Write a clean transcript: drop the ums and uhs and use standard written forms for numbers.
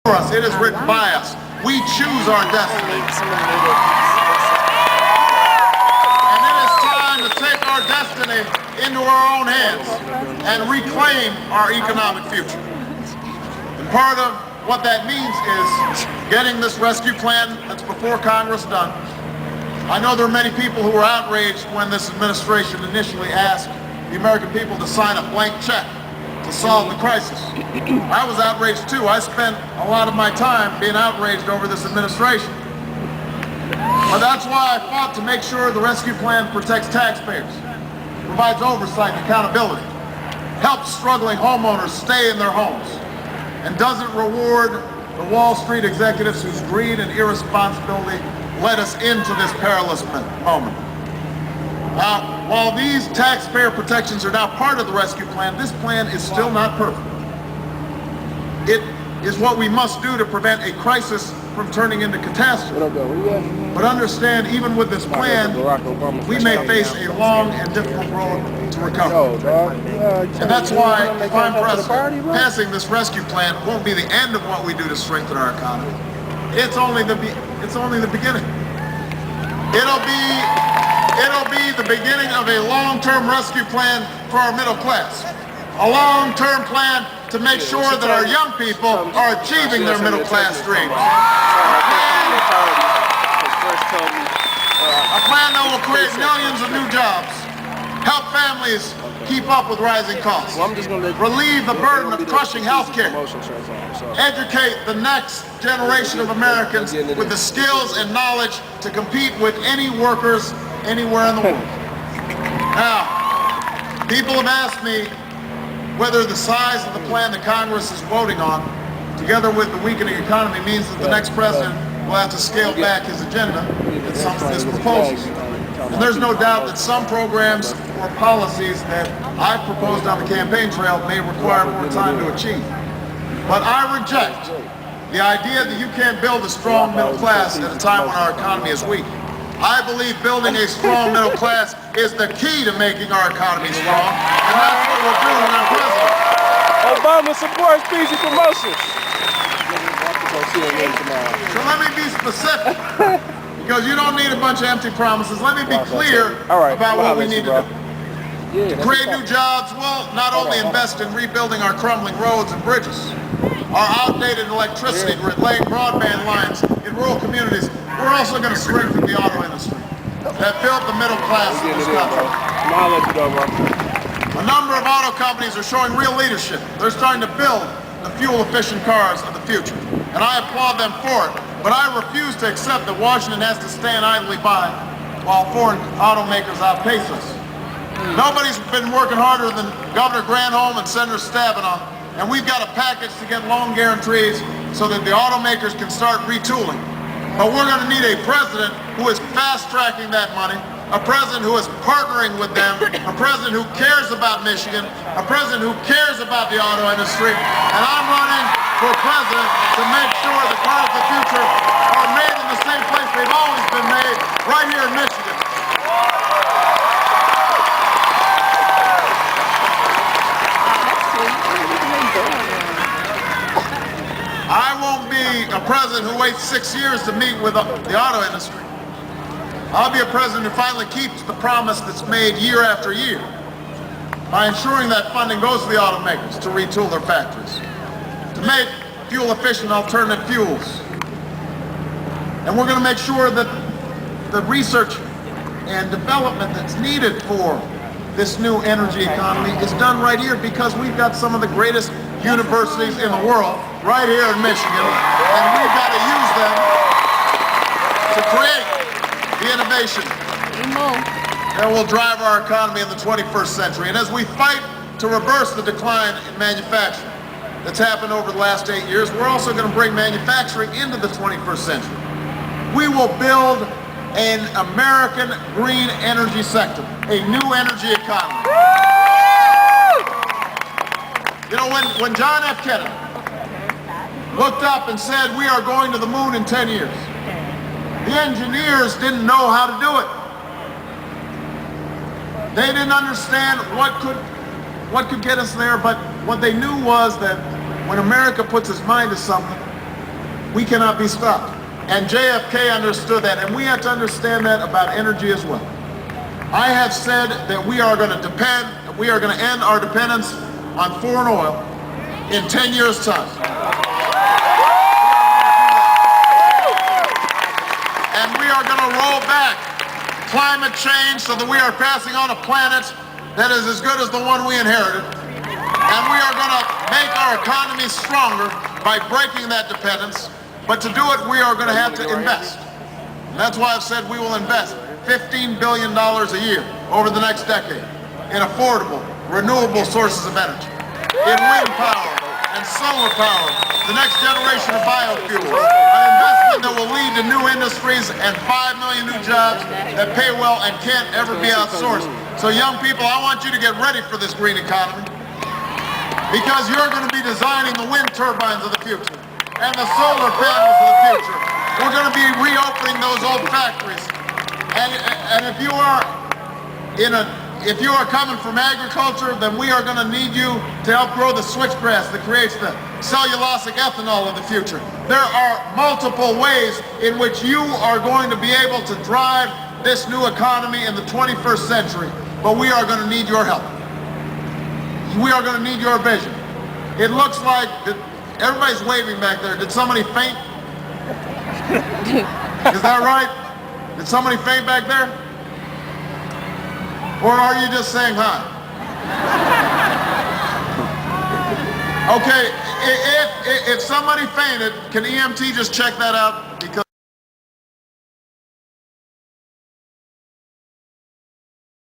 us. It is written by us. We choose our destiny. And it is time to take our destiny into our own hands and reclaim our economic future. And part of what that means is getting this rescue plan that's before Congress done. I know there are many people who were outraged when this administration initially asked the American people to sign a blank check to solve the crisis. I was outraged too. I spent a lot of my time being outraged over this administration. But that's why I fought to make sure the rescue plan protects taxpayers, provides oversight and accountability, helps struggling homeowners stay in their homes, and doesn't reward the Wall Street executives whose greed and irresponsibility led us into this perilous moment. Now, while these taxpayer protections are now part of the rescue plan, this plan is still not perfect. It is what we must do to prevent a crisis from turning into catastrophe. But understand, even with this plan, we may face a long and difficult road to recovery. And that's why, if I'm president, passing this rescue plan won't be the end of what we do to strengthen our economy. It's only the beginning. It'll be the beginning of a long-term rescue plan for our middle class. A long-term plan to make sure that our young people are achieving their middle class dreams. A plan that will create millions of new jobs, help families keep up with rising costs, relieve the burden of crushing health care, educate the next generation of Americans with the skills and knowledge to compete with any workers anywhere in the world. Now, people have asked me whether the size of the plan that Congress is voting on, together with the weakening economy, means that the next president will have to scale back his agenda and some of his proposals. And there's no doubt that some programs or policies that I've proposed on the campaign trail may require more time to achieve. But I reject the idea that you can't build a strong middle class at a time when our economy is weak. I believe building a strong middle class is the key to making our economy strong, and that's what we'll do when I'm president. Obama supports peaceful promotions. So let me be specific, because you don't need a bunch of empty promises. Let me be clear about what we need to do. To create new jobs, we'll not only invest in rebuilding our crumbling roads and bridges, our outdated electricity grid, laying broadband lines in rural communities. We're also going to strengthen the auto industry that built the middle class in this country. A number of auto companies are showing real leadership. They're starting to build the fuel-efficient cars of the future, and I applaud them for it. But I refuse to accept that Washington has to stand idly by while foreign automakers outpace us. Nobody's been working harder than Governor Granholm and Senator Stabenow, and we've got a package to get loan guarantees so that the automakers can start retooling. But we're going to need a president who is fast-tracking that money, a president who is partnering with them, a president who cares about Michigan, a president who cares about the auto industry, and I'm running for president to make sure the cars of the future are made in the same place they've always been made, right here in Michigan. I won't be a president who waits 6 years to meet with the auto industry. I'll be a president who finally keeps the promise that's made year after year by ensuring that funding goes to the automakers to retool their factories, to make fuel-efficient alternative fuels. And we're going to make sure that the research and development that's needed for this new energy economy is done right here, because we've got some of the greatest universities in the world right here in Michigan, and we've got to use them to create the innovation that will drive our economy in the 21st century. And as we fight to reverse the decline in manufacturing that's happened over the last 8 years, we're also going to bring manufacturing into the 21st century. We will build an American green energy sector, a new energy economy. You know, when John F. Kennedy looked up and said, "We are going to the moon in 10 years," the engineers didn't know how to do it. They didn't understand what could get us there, but what they knew was that when America puts its mind to something, We cannot be stopped. And JFK understood that, and we have to understand that about energy as well. I have said that we are going to end our dependence on foreign oil in 10 years' time. And we are going to roll back climate change so that we are passing on a planet that is as good as the one we inherited. And we are going to make our economy stronger by breaking that dependence. But to do it, we are going to have to invest. And that's why I've said we will invest $15 billion a year over the next decade in affordable, renewable sources of energy, in wind power and solar power, the next generation of biofuels, an investment that will lead to new industries and 5 million new jobs that pay well and can't ever be outsourced. So young people, I want you to get ready for this green economy, because you're going to be designing the wind turbines of the future and the solar panels of the future. We're going to be reopening those old factories. And if you are coming from agriculture, then we are going to need you to help grow the switchgrass that creates the cellulosic ethanol of the future. There are multiple ways in which you are going to be able to drive this new economy in the 21st century, but we are going to need your help. We are going to need your vision. It looks like everybody's waving back there. Did somebody faint? Is that right? Did somebody faint back there? Or are you just saying hi? Okay, if somebody fainted, can EMT just check that out?